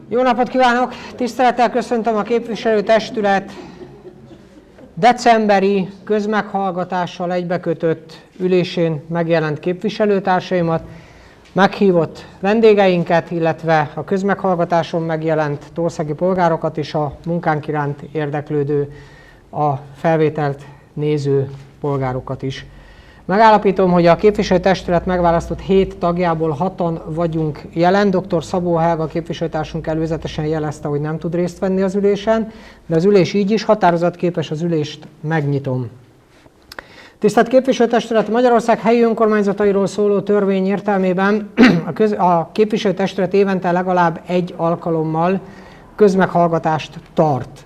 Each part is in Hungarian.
Jó napot kívánok! Tisztelettel köszöntöm a képviselőtestület decemberi közmeghallgatással egybekötött ülésén megjelent képviselőtársaimat, meghívott vendégeinket, illetve a közmeghallgatáson megjelent tországi polgárokat és a munkánk iránt érdeklődő, a felvételt néző polgárokat is. Megállapítom, hogy a képviselőtestület megválasztott 7 tagjából 6-an vagyunk jelen. Dr. Szabó Helga képviselőtársunk előzetesen jelezte, hogy nem tud részt venni az ülésen, de az ülés így is határozatképes, az ülést megnyitom. Tisztelt képviselőtestület, Magyarország helyi önkormányzatairól szóló törvény értelmében a képviselőtestület évente legalább egy alkalommal közmeghallgatást tart.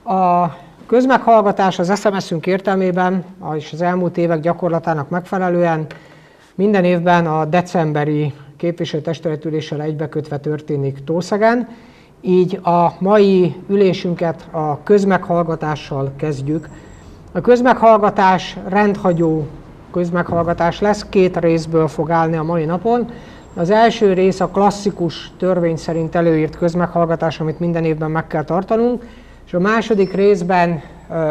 A közmeghallgatás az SMS-ünk értelmében, és az elmúlt évek gyakorlatának megfelelően minden évben a decemberi képviselőtestületüléssel egybekötve történik Tószegen, így a mai ülésünket a közmeghallgatással kezdjük. A közmeghallgatás rendhagyó közmeghallgatás lesz, 2 részből fog állni a mai napon. Az első rész a klasszikus törvény szerint előírt közmeghallgatás, amit minden évben meg kell tartanunk, és a második részben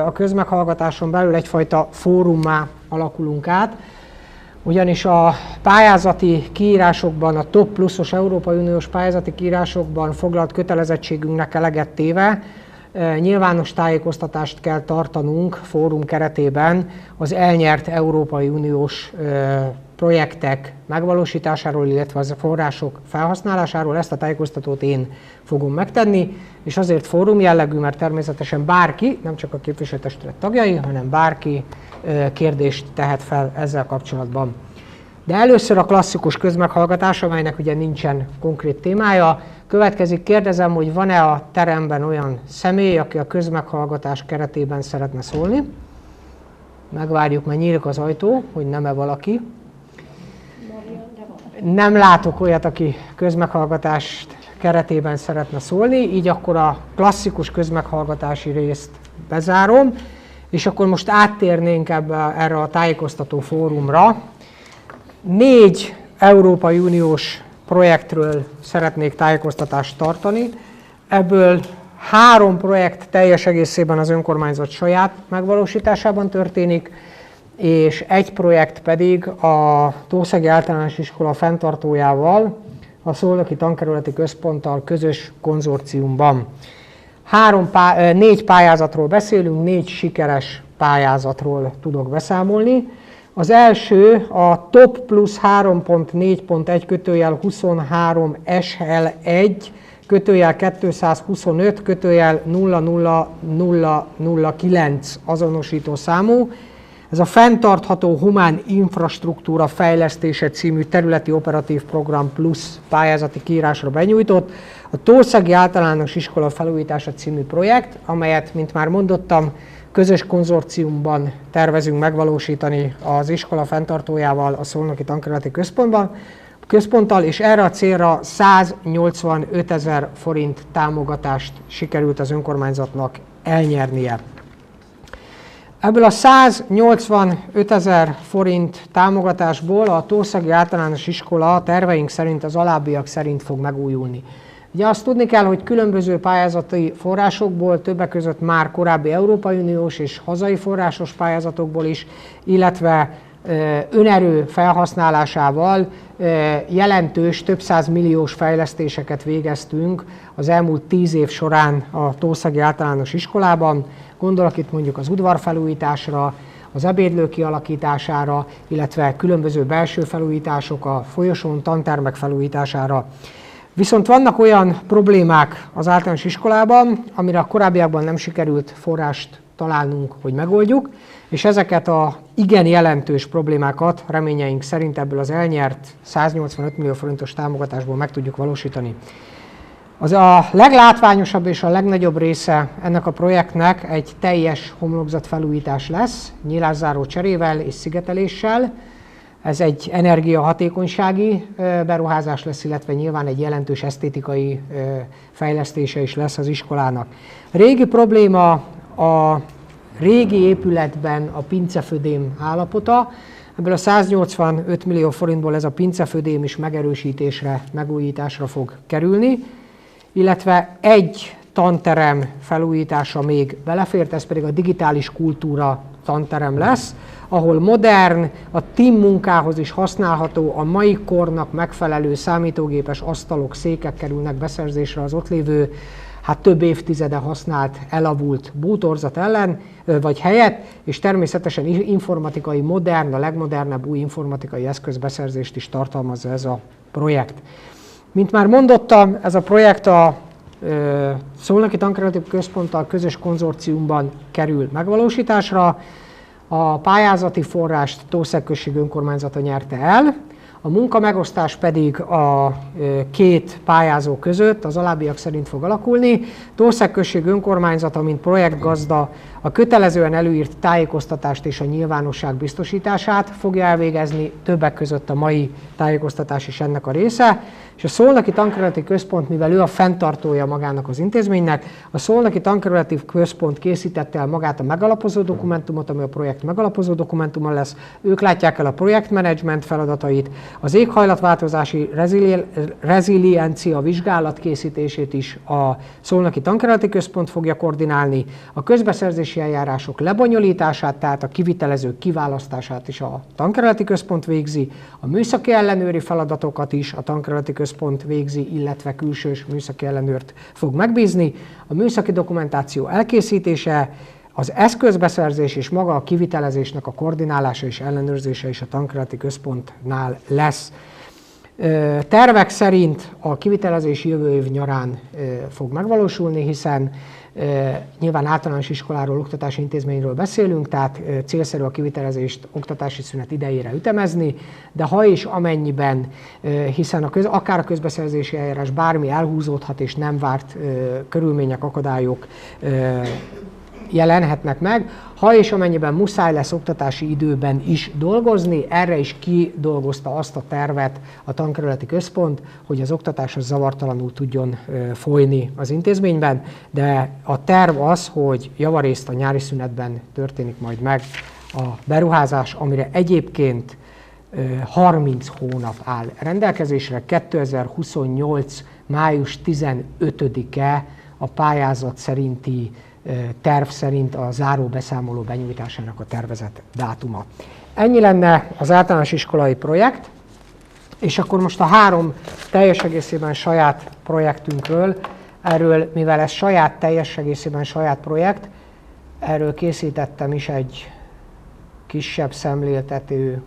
a közmeghallgatáson belül egyfajta fórummá alakulunk át, ugyanis a pályázati kiírásokban, a TOP pluszos Európai Uniós pályázati kiírásokban foglalt kötelezettségünknek eleget téve nyilvános tájékoztatást kell tartanunk fórum keretében az elnyert Európai Uniós projektek megvalósításáról, illetve az források felhasználásáról. Ezt a tájékoztatót én fogom megtenni, és azért fórum jellegű, mert természetesen bárki, nem csak a képviselőtestület tagjai, hanem bárki kérdést tehet fel ezzel kapcsolatban. De először a klasszikus közmeghallgatás, amelynek ugye nincsen konkrét témája. Következik, kérdezem, hogy van-e a teremben olyan személy, aki a közmeghallgatás keretében szeretne szólni. Megvárjuk, mert nyílik az ajtó, hogy nem-e valaki. Nem látok olyat, aki közmeghallgatás keretében szeretne szólni, így akkor a klasszikus közmeghallgatási részt bezárom, és akkor most áttérnénk erre a tájékoztató fórumra. 4 Európai Uniós projektről szeretnék tájékoztatást tartani, ebből 3 projekt teljes egészében az önkormányzat saját megvalósításában történik, és 1 projekt pedig a Tószegi Általános Iskola fenntartójával, a Szolnoki Tankerületi Központtal közös konzorciumban. 4 pályázatról beszélünk, 4 sikeres pályázatról tudok beszámolni. Az első a TOP plusz 3.4.1 kötőjel 23 SL1 kötőjel 225 kötőjel 00009 azonosító számú. Ez a Fenntartható Humán Infrastruktúra Fejlesztése című területi operatív program plusz pályázati kiírásra benyújtott a Tószegi Általános Iskola felújítása című projekt, amelyet, mint már mondottam, közös konzorciumban tervezünk megvalósítani az iskola fenntartójával, a Szolnoki Tankerületi Központtal, és erre a célra 185 000 forint támogatást sikerült az önkormányzatnak elnyernie. Ebből a 185 000 forint támogatásból a Tószegi Általános Iskola terveink szerint az alábbiak szerint fog megújulni. Ugye azt tudni kell, hogy különböző pályázati forrásokból, többek között már korábbi Európai Uniós és hazai forrásos pályázatokból is, illetve önerő felhasználásával jelentős, több 100 milliós fejlesztéseket végeztünk az elmúlt 10 év során a Tószegi Általános Iskolában. Gondolok itt mondjuk az udvarfelújításra, az ebédlő kialakítására, illetve különböző belső felújítások, a folyosón tantermek felújítására. Viszont vannak olyan problémák az általános iskolában, amire a korábbiakban nem sikerült forrást találnunk, hogy megoldjuk, és ezeket a igen jelentős problémákat reményeink szerint ebből az elnyert 185 millió forintos támogatásból meg tudjuk valósítani. Az a leglátványosabb és a legnagyobb része ennek a projektnek egy teljes homlokzatfelújítás lesz, nyílászáró cserével és szigeteléssel. Ez egy energiahatékonysági beruházás lesz, illetve nyilván egy jelentős esztétikai fejlesztése is lesz az iskolának. Régi probléma a régi épületben a pincefödém állapota. Ebből a 185 millió forintból ez a pincefödém is megerősítésre, megújításra fog kerülni. illetve egy tanterem felújítása még belefért, ez pedig a digitális kultúra tanterem lesz, ahol modern, a team munkához is használható, a mai kornak megfelelő számítógépes asztalok, székek kerülnek beszerzésre az ott lévő, több évtizede használt, elavult bútorzat ellen, vagy helyett, és természetesen informatikai modern, a legmodernebb új informatikai eszközbeszerzést is tartalmazza ez a projekt. Mint már mondottam, ez a projekt a Szolnoki Tankreatív Központtal közös konzorciumban kerül megvalósításra. A pályázati forrást Tószeg község önkormányzata nyerte el, a munkamegosztás pedig a két pályázó között az alábbiak szerint fog alakulni. Tószeg község önkormányzata, mint projektgazda a kötelezően előírt tájékoztatást és a nyilvánosság biztosítását fogja elvégezni, többek között a mai tájékoztatás is ennek a része. És a Szolnoki Tankreatív Központ, mivel ő a fenntartója magának az intézménynek, a Szolnoki Tankreatív Központ készítette el magát a megalapozó dokumentumot, ami a projekt megalapozó dokumentuma lesz. Ők látják el a projektmenedzsment feladatait, az éghajlatváltozási reziliencia vizsgálat készítését is a Szolnoki Tankreatív Központ fogja koordinálni, a közbeszerzési eljárások lebonyolítását, tehát a kivitelezők kiválasztását is a Tankreatív Központ végzi, a műszaki ellenőri feladatokat is a Tankreatív Központ végzi, illetve külsős műszaki ellenőrt fog megbízni, a műszaki dokumentáció elkészítése, az eszközbeszerzés és maga a kivitelezésnek a koordinálása és ellenőrzése is a Tankreatív Központnál lesz. Tervek szerint a kivitelezés jövő év nyarán fog megvalósulni, hiszen nyilván általános iskoláról, oktatási intézményről beszélünk, tehát célszerű a kivitelezést oktatási szünet idejére ütemezni, de ha és amennyiben, hiszen akár a közbeszerzési eljárás bármi elhúzódhat és nem várt körülmények, akadályok jelenhetnek meg, ha és amennyiben muszáj lesz oktatási időben is dolgozni, erre is kidolgozta azt a tervet a Tankreatív Központ, hogy az oktatás az zavartalanul tudjon folyni az intézményben, de a terv az, hogy javarészt a nyári szünetben történik majd meg a beruházás, amire egyébként 30 hónap áll rendelkezésre, 2028. május 15-e a pályázat szerinti terv szerint a záró beszámoló benyújtásának a tervezett dátuma. Ennyi lenne az általános iskolai projekt, és akkor most a 3 teljes egészében saját projektünkről, erről, mivel ez teljes egészében saját projekt, erről készítettem is egy kisebb szemléltető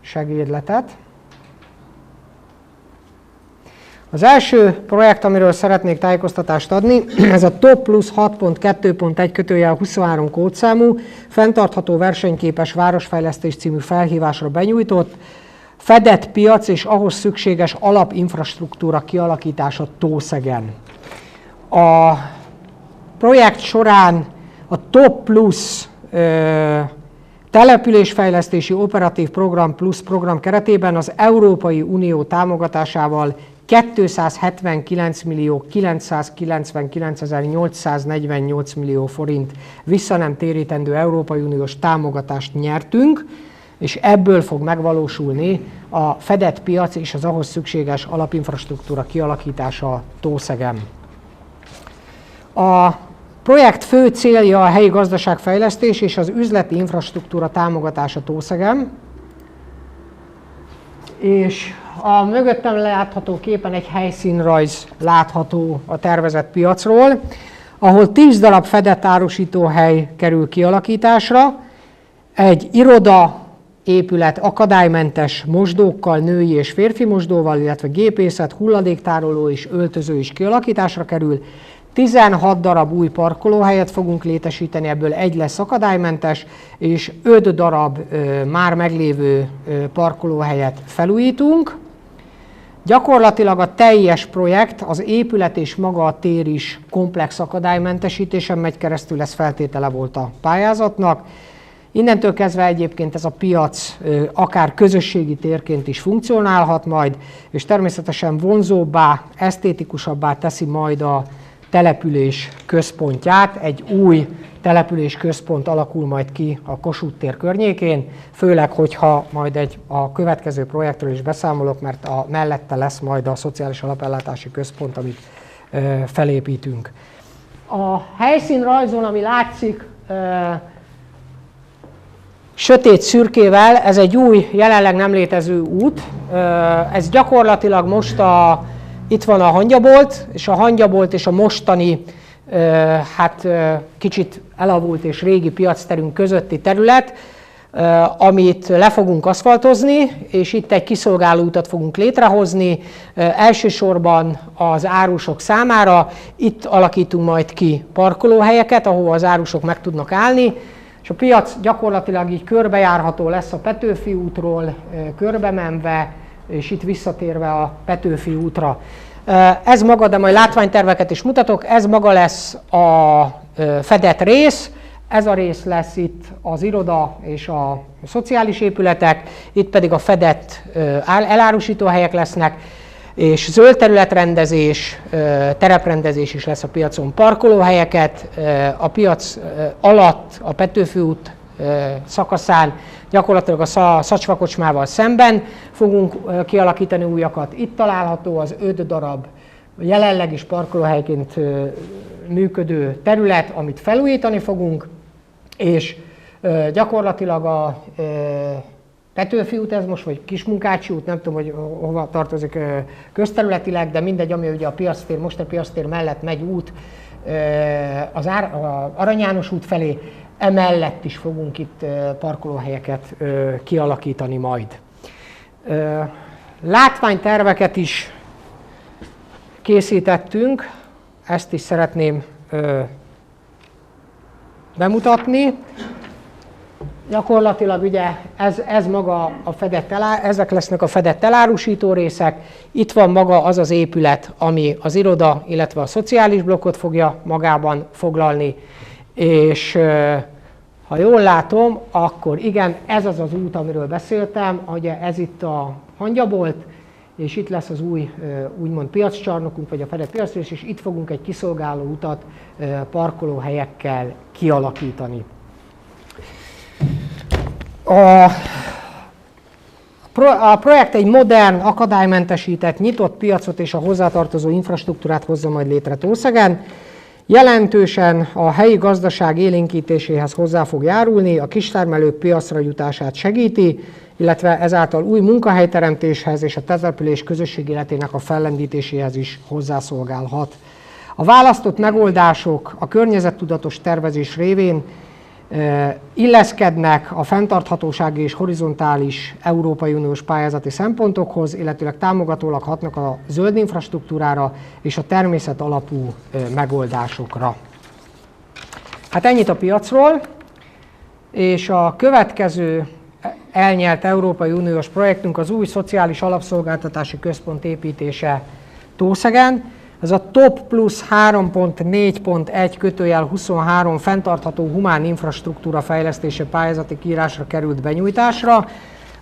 segédletet. Az első projekt, amiről szeretnék tájékoztatást adni, ez a TOP plusz 6.2.1/23 kódszámú, fenntartható versenyképes városfejlesztés című felhívásra benyújtott, fedett piac és ahhoz szükséges alapinfrastruktúra kialakítása Tószegen. A projekt során a TOP plusz településfejlesztési operatív program plusz program keretében az Európai Unió támogatásával 279.999.848 millió forint vissza nem térítendő Európai Uniós támogatást nyertünk, és ebből fog megvalósulni a fedett piac és az ahhoz szükséges alapinfrastruktúra kialakítása Tószegen. A projekt fő célja a helyi gazdaságfejlesztés és az üzleti infrastruktúra támogatása Tószegen, és a mögöttem látható képen egy helyszínrajz látható a tervezett piacról, ahol 10 darab fedett árusítóhely kerül kialakításra, egy iroda épület akadálymentes mosdókkal, női és férfi mosdóval, illetve gépészet, hulladéktároló és öltöző is kialakításra kerül. 16 darab új parkolóhelyet fogunk létesíteni, ebből egy lesz akadálymentes, és 5 darab már meglévő parkolóhelyet felújítunk. Gyakorlatilag a teljes projekt, az épület és maga a tér is komplex akadálymentesítésen megy keresztül, ez feltétele volt a pályázatnak. Innentől kezdve egyébként ez a piac akár közösségi térként is funkcionálhat majd, és természetesen vonzóbbá, esztétikusabbá teszi majd a település központját. Egy új település központ alakul majd ki a Kossuth tér környékén, főleg, hogyha majd a következő projektről is beszámolok, mert mellette lesz majd a szociális alapellátási központ, amit felépítünk. A helyszínrajzon, ami látszik sötét szürkével, ez egy új, jelenleg nem létező út. Ez gyakorlatilag most itt van a hangyabolt, és a hangyabolt és a mostani kicsit elavult és régi piacterünk közötti terület, amit le fogunk aszfaltozni, és itt egy kiszolgáló utat fogunk létrehozni, elsősorban az árusok számára. Itt alakítunk majd ki parkolóhelyeket, ahova az árusok meg tudnak állni, és a piac gyakorlatilag így körbejárható lesz a Petőfi útról körbemenve, és itt visszatérve a Petőfi útra. Ez maga, de majd látványterveket is mutatok, ez maga lesz a fedett rész, ez a rész lesz itt az iroda és a szociális épületek, itt pedig a fedett elárusítóhelyek lesznek, és zöld területrendezés, tereprendezés is lesz a piacon, parkolóhelyeket, a piac alatt, a Petőfi út szakaszán, gyakorlatilag a Szacsvakocsmával szemben fogunk kialakítani újakat. Itt található az 5 darab jelenleg is parkolóhelyként működő terület, amit felújítani fogunk, és gyakorlatilag a Petőfi út ez most, vagy Kismunkácsi út, nem tudom, hogy hova tartozik közterületileg, de mindegy, ami ugye a piactér, most a piactér mellett megy út az Arany János út felé, emellett is fogunk itt parkolóhelyeket kialakítani majd. Látványterveket is készítettünk, ezt is szeretném bemutatni. Gyakorlatilag ugye ez maga a fedett ezek lesznek a fedett elárusító részek. Itt van maga az az épület, ami az iroda, illetve a szociális blokkot fogja magában foglalni. És ha jól látom, akkor igen, ez az az út, amiről beszéltem, ugye ez itt a hangyabolt, és itt lesz az új úgymond piaccsarnokunk, vagy a fedett piacrész, és itt fogunk egy kiszolgáló utat parkolóhelyekkel kialakítani. A projekt egy modern, akadálymentesített, nyitott piacot és a hozzátartozó infrastruktúrát hozza majd létre Tószegen. Jelentősen a helyi gazdaság élénkítéséhez hozzá fog járulni, a kistermelők piacra jutását segíti, illetve ezáltal új munkahelyteremtéshez és a település közösség életének a fellendítéséhez is hozzászolgálhat. A választott megoldások a környezettudatos tervezés révén illeszkednek a fenntarthatósági és horizontális Európai Uniós pályázati szempontokhoz, illetőleg támogatólag hatnak a zöld infrastruktúrára és a természet alapú megoldásokra. Hát ennyit a piacról, és a következő elnyert Európai Uniós projektünk az új szociális alapszolgáltatási központ építése Tószegen. Ez a TOP plusz 3.4.1/23 fenntartható humán infrastruktúra fejlesztése pályázati kiírásra került benyújtásra.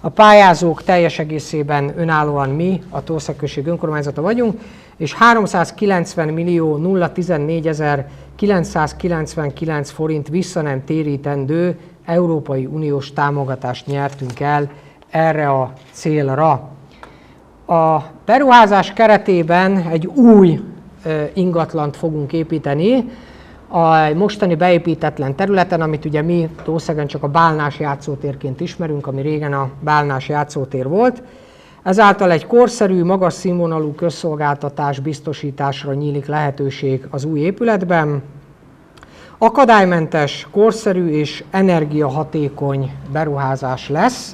A pályázók teljes egészében önállóan mi, a Tószeg község önkormányzata vagyunk, és 390.014.999 forint vissza nem térítendő Európai Uniós támogatást nyertünk el erre a célra. A beruházás keretében egy új ingatlant fogunk építeni a mostani beépítetlen területen, amit ugye mi Tószegen csak a Bálnás játszótérként ismerünk, ami régen a Bálnás játszótér volt. Ezáltal egy korszerű, magas színvonalú közszolgáltatás biztosításra nyílik lehetőség az új épületben. Akadálymentes, korszerű és energiahatékony beruházás lesz.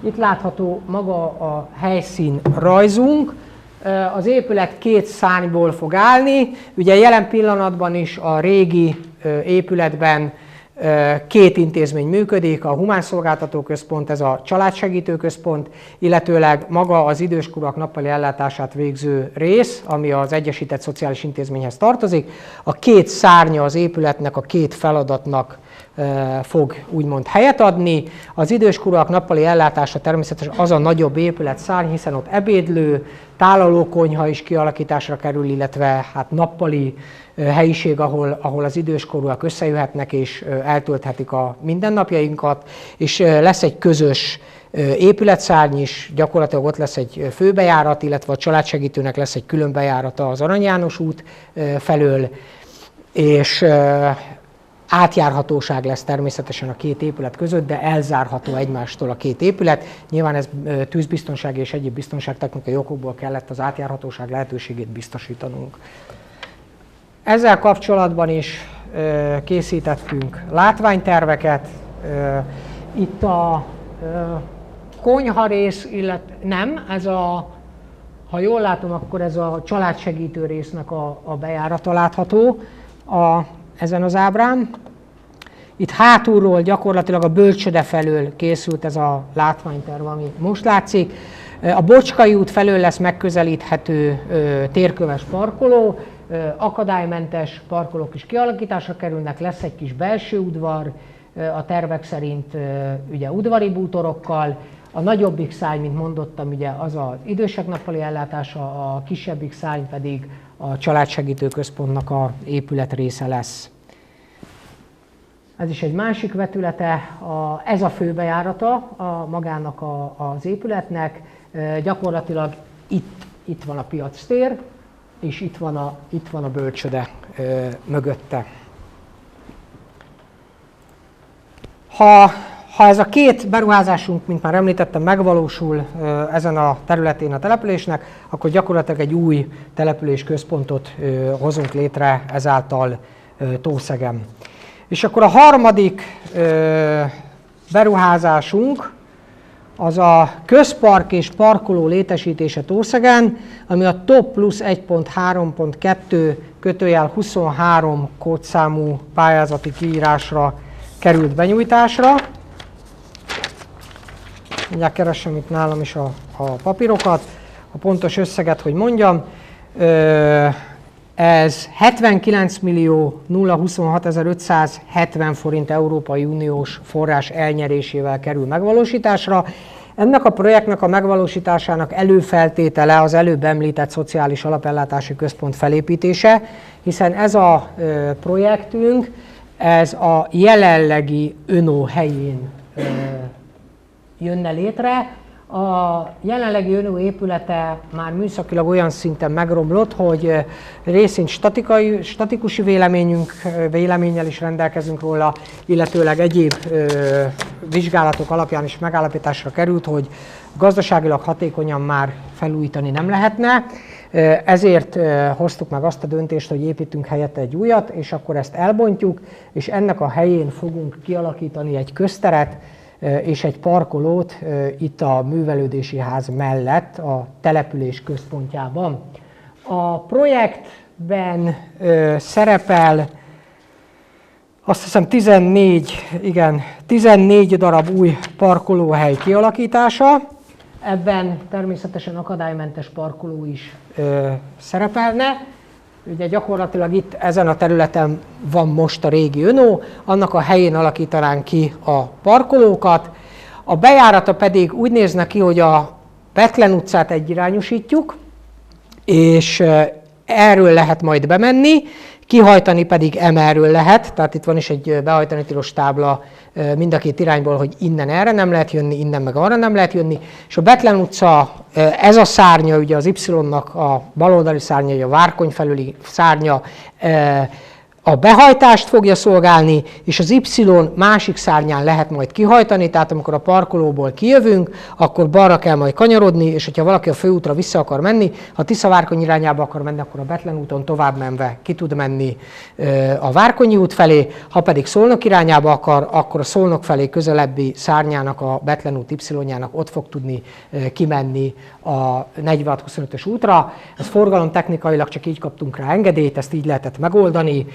Itt látható maga a helyszín rajzunk. Az épület 2 szárnyból fog állni. Ugye jelen pillanatban is a régi épületben 2 intézmény működik, a Humán Szolgáltató Központ, ez a Családsegítő Központ, illetőleg maga az időskorúak nappali ellátását végző rész, ami az Egyesített Szociális Intézményhez tartozik. A 2 szárnya az épületnek, a 2 feladatnak fog úgymond helyet adni. Az időskorúak nappali ellátása természetesen az a nagyobb épület szárny, hiszen ott ebédlő, tálalókonyha is kialakításra kerül, illetve hát nappali helyiség, ahol az időskorúak összejöhetnek és eltölthetik a mindennapjainkat, és lesz egy közös épületszárny is, gyakorlatilag ott lesz egy főbejárat, illetve a családsegítőnek lesz egy külön bejárata az Arany János út felől, és átjárhatóság lesz természetesen a két épület között, de elzárható egymástól a két épület. Nyilván ez tűzbiztonsági és egyéb biztonságtechnikai okokból kellett az átjárhatóság lehetőségét biztosítanunk. Ezzel kapcsolatban is készítettünk látványterveket. Itt a konyharész, illetve nem, ez a, ha jól látom, akkor ez a családsegítő résznek a bejárata látható ezen az ábrán. Itt hátulról gyakorlatilag a bölcsőde felől készült ez a látványterv, ami most látszik. A Bocskai út felől lesz megközelíthető térköves parkoló, akadálymentes parkolók is kialakításra kerülnek, lesz egy kis belső udvar, a tervek szerint ugye udvari bútorokkal. A nagyobbik szárny, mint mondottam, ugye az az idősek nappali ellátása, a kisebbik szárny pedig a családsegítő központnak a épület része lesz. Ez is egy másik vetülete, ez a főbejárata magának az épületnek. Gyakorlatilag itt van a piactér, és itt van a bölcsőde mögötte. Ha ez a két beruházásunk, mint már említettem, megvalósul ezen a területén a településnek, akkor gyakorlatilag egy új településközpontot hozunk létre ezáltal Tószegen. És akkor a harmadik beruházásunk az a közpark és parkoló létesítése Tószegen, ami a TOP plusz 1.3.2/23 kódszámú pályázati kiírásra került benyújtásra. Mindjárt keresem itt nálam is a papírokat, a pontos összeget, hogy mondjam. Ez 79.026.570 forint Európai Uniós forrás elnyerésével kerül megvalósításra. Ennek a projektnek a megvalósításának előfeltétele az előbb említett szociális alapellátási központ felépítése, hiszen ez a projektünk, ez a jelenlegi ÖNO helyén jönne létre. A jelenlegi ÖNO épülete már műszakilag olyan szinten megromlott, hogy részint statikus véleménnyel is rendelkezünk róla, illetőleg egyéb vizsgálatok alapján is megállapításra került, hogy gazdaságilag hatékonyan már felújítani nem lehetne. Ezért hoztuk meg azt a döntést, hogy építünk helyette egy újat, és akkor ezt elbontjuk, és ennek a helyén fogunk kialakítani egy közteret, és egy parkolót itt a művelődési ház mellett a település központjában. A projektben szerepel azt hiszem 14 darab új parkolóhely kialakítása. Ebben természetesen akadálymentes parkoló is szerepelne. Ugye gyakorlatilag itt ezen a területen van most a régi ÖNO, annak a helyén alakítanánk ki a parkolókat. A bejárata pedig úgy nézne ki, hogy a Bethlen utcát egyirányosítjuk, és erről lehet majd bemenni, kihajtani pedig emerről lehet, tehát itt van is egy behajtani tilos tábla mind a két irányból, hogy innen erre nem lehet jönni, innen meg arra nem lehet jönni, és a Bethlen utca, ez a szárnya, ugye az Y-nak a baloldali szárnya, a Várkony felüli szárnya, a behajtást fogja szolgálni, és az Y másik szárnyán lehet majd kihajtani, tehát amikor a parkolóból kijövünk, akkor balra kell majd kanyarodni, és hogyha valaki a főútra vissza akar menni, ha Tisza-Várkony irányába akar menni, akkor a Bethlen úton tovább menve ki tud menni a Várkonyi út felé, ha pedig Szolnok irányába akar, akkor a Szolnok felé közelebbi szárnyának, a Bethlen út Y-jának ott fog tudni kimenni a 46-25-ös útra. Ez forgalomtechnikailag csak így kaptunk rá engedélyt, ezt így lehetett megoldani,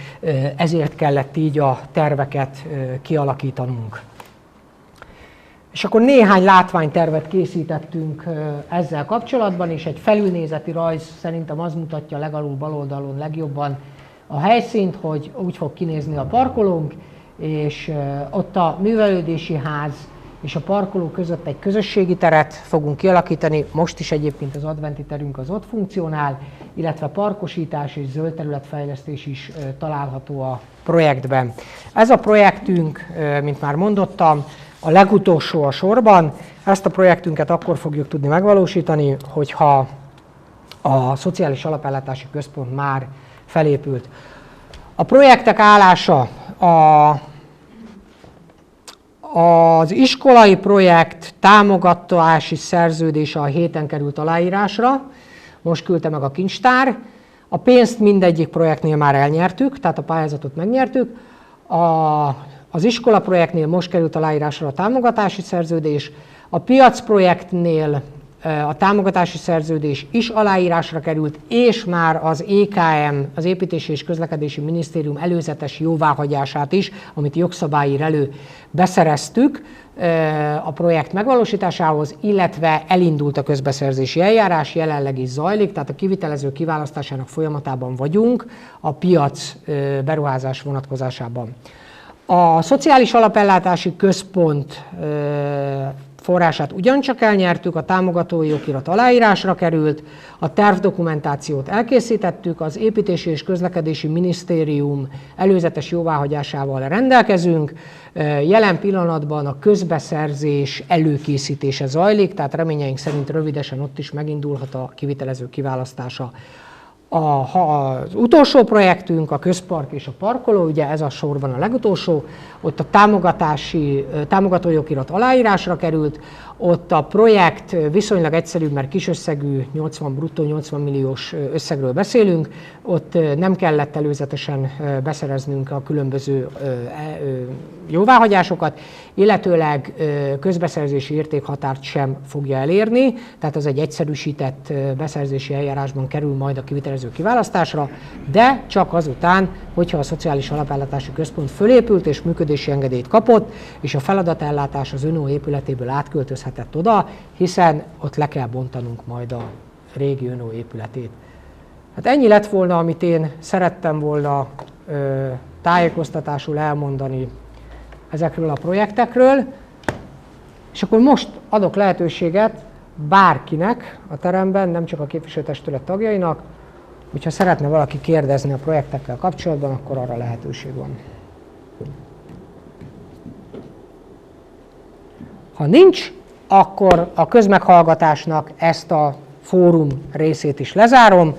ezért kellett így a terveket kialakítanunk. És akkor néhány látványtervet készítettünk ezzel kapcsolatban, és egy felülnézeti rajz szerintem az mutatja legalul bal oldalon legjobban a helyszínt, hogy úgy fog kinézni a parkolónk, és ott a művelődési ház és a parkoló között egy közösségi teret fogunk kialakítani. Most is egyébként az adventi terünk az ott funkcionál, illetve parkosítás és zöld területfejlesztés is található a projektben. Ez a projektünk, mint már mondottam, a legutolsó a sorban. Ezt a projektünket akkor fogjuk tudni megvalósítani, hogyha a Szociális Alapellátási Központ már felépült. A projektek állása az iskolai projekt támogatási szerződése a héten került aláírásra, most küldte meg a kincstár. A pénzt mindegyik projektnél már elnyertük, tehát a pályázatot megnyertük. Az iskola projektnél most került aláírásra a támogatási szerződés, a piac projektnél a támogatási szerződés is aláírásra került, és már az EKM, az Építési és Közlekedési Minisztérium előzetes jóváhagyását is, amit jogszabályi elő beszereztük a projekt megvalósításához, illetve elindult a közbeszerzési eljárás, jelenleg is zajlik, tehát a kivitelező kiválasztásának folyamatában vagyunk a piac beruházás vonatkozásában. A Szociális Alapellátási Központ forrását ugyancsak elnyertük, a támogatói okirat aláírásra került, a tervdokumentációt elkészítettük, az Építési és Közlekedési Minisztérium előzetes jóváhagyásával rendelkezünk. Jelen pillanatban a közbeszerzés előkészítése zajlik, tehát reményeink szerint rövidesen ott is megindulhat a kivitelező kiválasztása. Az utolsó projektünk, a közpark és a parkoló, ugye ez a sorban a legutolsó, ott a támogatói okirat aláírásra került, ott a projekt viszonylag egyszerűbb, mert kis összegű, bruttó 80 milliós összegről beszélünk, ott nem kellett előzetesen beszereznünk a különböző jóváhagyásokat, illetőleg közbeszerzési értékhatárt sem fogja elérni, tehát az egy egyszerűsített beszerzési eljárásban kerül majd a kivitelező kiválasztásra, de csak azután, hogyha a Szociális Alapellátási Központ fölépült és működési engedélyt kapott, és a feladatellátás az ÖNO épületéből átköltözhetett oda, hiszen ott le kell bontanunk majd a régi ÖNO épületét. Hát ennyi lett volna, amit én szerettem volna tájékoztatásul elmondani ezekről a projektekről, és akkor most adok lehetőséget bárkinek a teremben, nem csak a képviselőtestület tagjainak, hogyha szeretne valaki kérdezni a projektekkel kapcsolatban, akkor arra lehetőség van. Ha nincs, akkor a közmeghallgatásnak ezt a fórum részét is lezárom,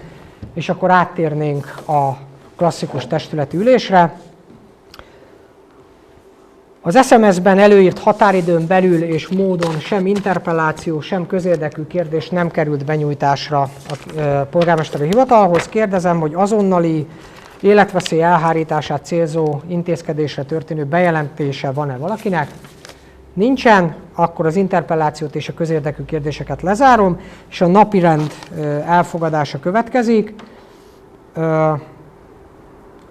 és akkor áttérnénk a klasszikus testületi ülésre. Az SMS-ben előírt határidőn belül és módon sem interpelláció, sem közérdekű kérdés nem került benyújtásra a polgármesteri hivatalhoz. Kérdezem, hogy azonnali életveszély elhárítását célzó intézkedésre történő bejelentése van-e valakinek? Nincsen, akkor az interpellációt és a közérdekű kérdéseket lezárom, és a napirend elfogadása következik.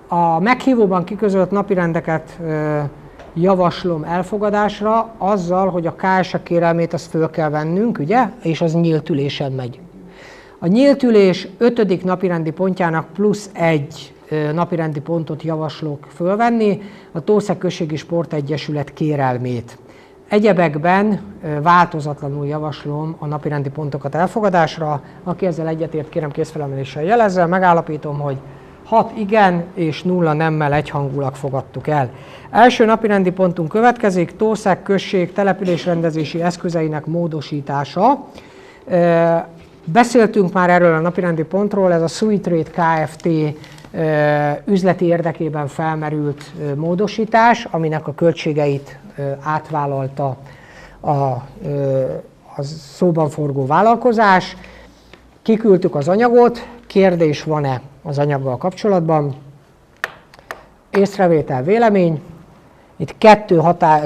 A meghívóban kiközölt napirendeket javaslom elfogadásra azzal, hogy a KSA kérelmét azt föl kell vennünk, ugye? És az nyílt ülésen megy. A nyílt ülés 5. napirendi pontjának plusz egy napirendi pontot javaslok fölvenni, a Tószeg Községi Sportegyesület kérelmét. Egyebekben változatlanul javaslom a napirendi pontokat elfogadásra. Aki ezzel egyetért, kérem kézfelemeléssel jelezze. Megállapítom, hogy 6 igen és 0 nemmel egyhangulag fogadtuk el. Első napirendi pontunk következik, Tószeg község településrendezési eszközeinek módosítása. Beszéltünk már erről a napirendi pontról, ez a SweetRate Kft. Üzleti érdekében felmerült módosítás, aminek a költségeit átvállalta a szóban forgó vállalkozás. Kiküldtük az anyagot, kérdés van-e az anyaggal kapcsolatban? Észrevétel, vélemény. Itt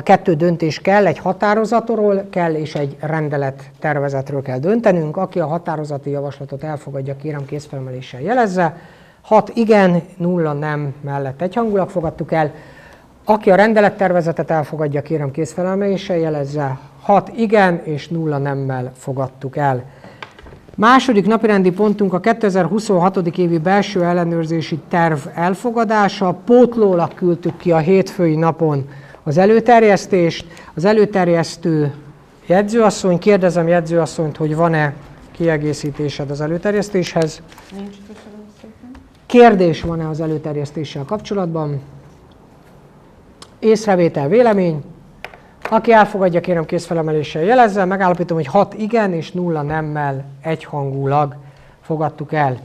kettő döntés kell, egy határozatról kell és egy rendelettervezetről kell döntenünk. Aki a határozati javaslatot elfogadja, kérem kézfelemeléssel jelezze. 6 igen, 0 nem mellett egyhangulag fogadtuk el. Aki a rendelettervezetet elfogadja, kérem kézfelemeléssel jelezze. 6 igen és 0 nemmel fogadtuk el. Második napirendi pontunk a 2026. évi belső ellenőrzési terv elfogadása. Pótlólag küldtük ki a hétfői napon az előterjesztést. Az előterjesztő jegyzőasszony, kérdezem jegyzőasszonyt, hogy van-e kiegészítésed az előterjesztéshez. Nincs, köszönöm szépen. Kérdés van-e az előterjesztéssel kapcsolatban? Észrevétel, vélemény? Aki elfogadja, kérem kézfelemeléssel jelezze. Megállapítom, hogy 6 igen és 0 nemmel egyhangulag fogadtuk el.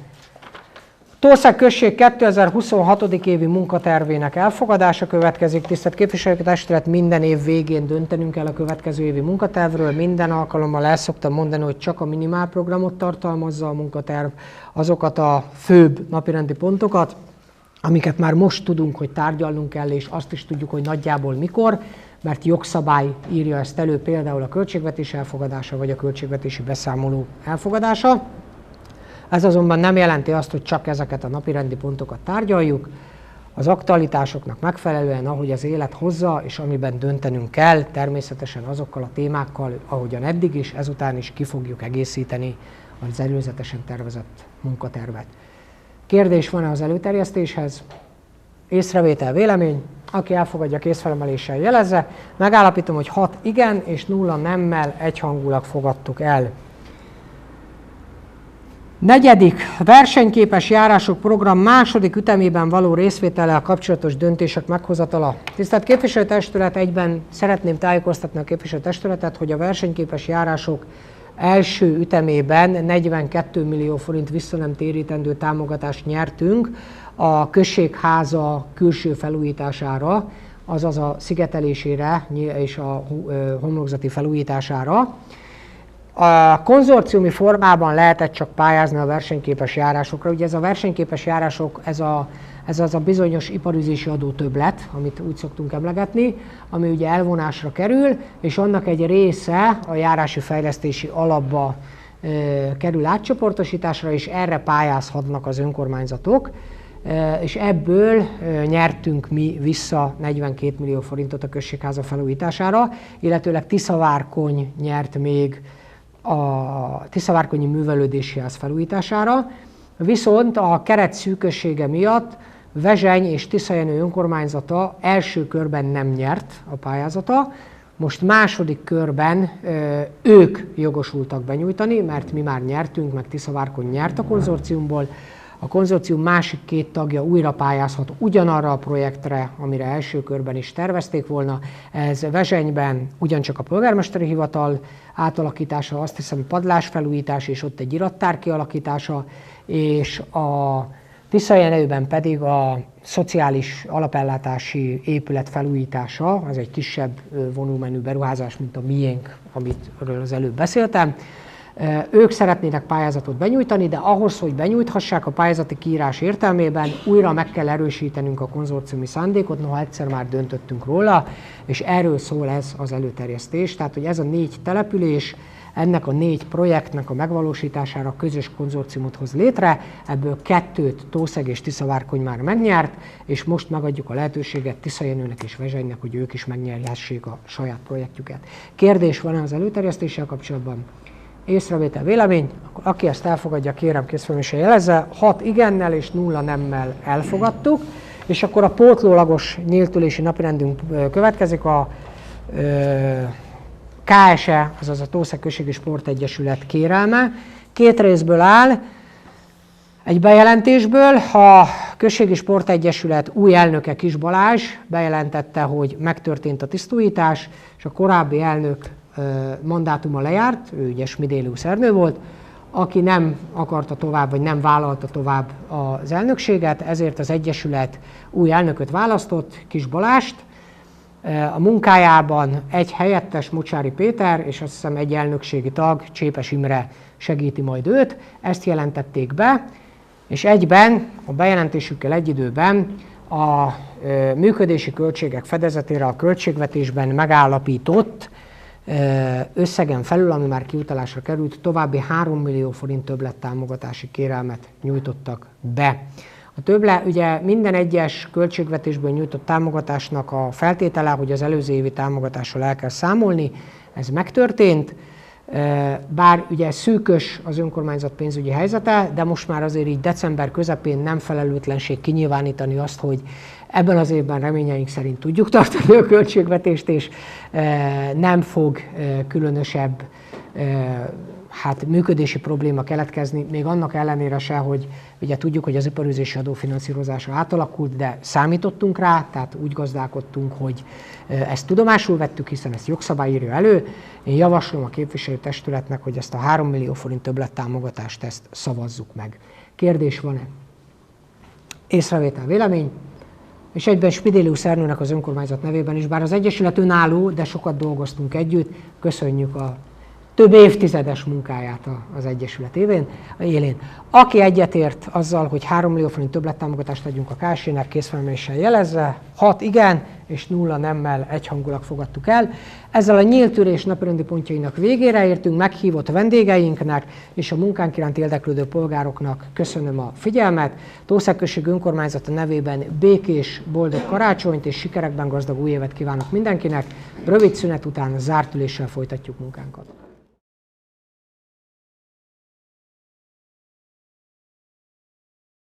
Tország község 2026. évi munkatervének elfogadása következik. Tisztelt képviselőtestület, minden év végén döntenünk kell a következő évi munkatervről. Minden alkalommal el szoktam mondani, hogy csak a minimálprogramot tartalmazza a munkaterv, azokat a főbb napirendi pontokat, amiket már most tudunk, hogy tárgyalnunk kell, és azt is tudjuk, hogy nagyjából mikor, mert jogszabály írja ezt elő, például a költségvetés elfogadása, vagy a költségvetési beszámoló elfogadása. Ez azonban nem jelenti azt, hogy csak ezeket a napirendi pontokat tárgyaljuk. Az aktualitásoknak megfelelően, ahogy az élet hozza, és amiben döntenünk kell, természetesen azokkal a témákkal, ahogyan eddig is, ezután is ki fogjuk egészíteni az előzetesen tervezett munkatervet. Kérdés van-e az előterjesztéshez? Észrevétel, vélemény? Aki elfogadja, kézfelemeléssel jelezze. Megállapítom, hogy 6 igen és 0 nemmel egyhangulag fogadtuk el. Negyedik, versenyképes járások program második ütemében való részvétellel kapcsolatos döntések meghozatala. Tisztelt képviselőtestület, egyben szeretném tájékoztatni a képviselőtestületet, hogy a versenyképes járások első ütemében 42 millió forint visszanemtérítendő támogatást nyertünk a községháza külső felújítására, azaz a szigetelésére és a homlokzati felújítására. A konzorciumi formában lehetett csak pályázni a versenyképes járásokra. Ugye ez a versenyképes járások, ez az a bizonyos iparüzési adó többlet, amit úgy szoktunk emlegetni, ami ugye elvonásra kerül, és annak egy része a járási fejlesztési alapba kerül átcsoportosításra, és erre pályázhatnak az önkormányzatok, és ebből nyertünk mi vissza 42 millió forintot a községháza felújítására, illetőleg Tiszavárkony nyert még a Tiszavárkonyi művelődési ház felújítására, viszont a keret szűkössége miatt Vezseny és Tiszajenő önkormányzata első körben nem nyert a pályázata, most második körben ők jogosultak benyújtani, mert mi már nyertünk, meg Tiszavárkony nyert a konzorciumból. A konzorcium másik két tagja újra pályázhat ugyanarra a projektre, amire első körben is tervezték volna. Ez Vezsenyben ugyancsak a polgármesteri hivatal átalakítása, azt hiszem padlásfelújítás és ott egy irattár kialakítása, és a Tiszajenőben pedig a szociális alapellátási épület felújítása, az egy kisebb volumenű beruházás, mint a miénk, amiről az előbb beszéltem. Ők szeretnének pályázatot benyújtani, de ahhoz, hogy benyújthassák a pályázati kiírás értelmében, újra meg kell erősítenünk a konzorciumi szándékot, noha egyszer már döntöttünk róla, és erről szól ez az előterjesztés. Tehát, hogy ez a 4 település, ennek a 4 projektnek a megvalósítására közös konzorciumot hoz létre, ebből 2-t Tószeg és Tiszavárkony már megnyert, és most megadjuk a lehetőséget Tiszajenőnek és Vezsenynek, hogy ők is megnyerhessék a saját projektjüket. Kérdés van-e az előterjesztéssel kapcsolatban? Észrevétel, vélemény? Aki ezt elfogadja, kérem kézfelemeléssel jelezze. 6 igennel és 0 nemmel elfogadtuk, és akkor a pótlólagos nyíltülési napirendünk következik, a KSE, azaz a Tószeg Községi Sportegyesület kérelme. 2 részből áll, egy bejelentésből. A Községi Sportegyesület új elnöke Kis Balázs bejelentette, hogy megtörtént a tisztújítás, és a korábbi elnök mandátuma lejárt, ő ugye Smidélius Ernő volt, aki nem akarta tovább, vagy nem vállalta tovább az elnökséget, ezért az Egyesület új elnököt választott, Kis Balást. A munkájában egy helyettes, Mocsári Péter, és azt hiszem egy elnökségi tag, Csépes Imre segíti majd őt. Ezt jelentették be, és egyben, a bejelentésükkel egy időben a működési költségek fedezetére a költségvetésben megállapított összegen felül, ami már kiutalásra került, további 3 millió forint többlettámogatási kérelmet nyújtottak be. A többlet, ugye minden egyes költségvetésből nyújtott támogatásnak a feltétele, hogy az előző évi támogatással el kell számolni, ez megtörtént. Bár ugye szűkös az önkormányzat pénzügyi helyzete, de most már azért így december közepén nem felelőtlenség kinyilvánítani azt, hogy ebben az évben reményeink szerint tudjuk tartani a költségvetést, és nem fog különösebb működési probléma keletkezni, még annak ellenére se, hogy ugye tudjuk, hogy az iparűzési adó finanszírozása átalakult, de számítottunk rá, tehát úgy gazdálkodtunk, hogy ezt tudomásul vettük, hiszen ezt jogszabály írja elő. Én javaslom a képviselőtestületnek, hogy ezt a 3 millió forint többlettámogatást ezt szavazzuk meg. Kérdés van-e? Észrevétel, vélemény? És egyben Spidelius Ernőnek az önkormányzat nevében is, bár az Egyesület önálló, de sokat dolgoztunk együtt, köszönjük a több évtizedes munkáját az Egyesület élén. Aki egyetért azzal, hogy 3 millió forint többlettámogatást adjunk a KSZ-nek, készfelemeléssel jelezze, 6 igen és 0 nemmel egyhangulag fogadtuk el. Ezzel a nyílt ülés napirendi pontjainak végére értünk, meghívott vendégeinknek és a munkánk iránt érdeklődő polgároknak köszönöm a figyelmet. Tószeg község önkormányzata nevében békés, boldog karácsonyt és sikerekben gazdag új évet kívánok mindenkinek. Rövid szünet után zárt üléssel folytatjuk munkánkat.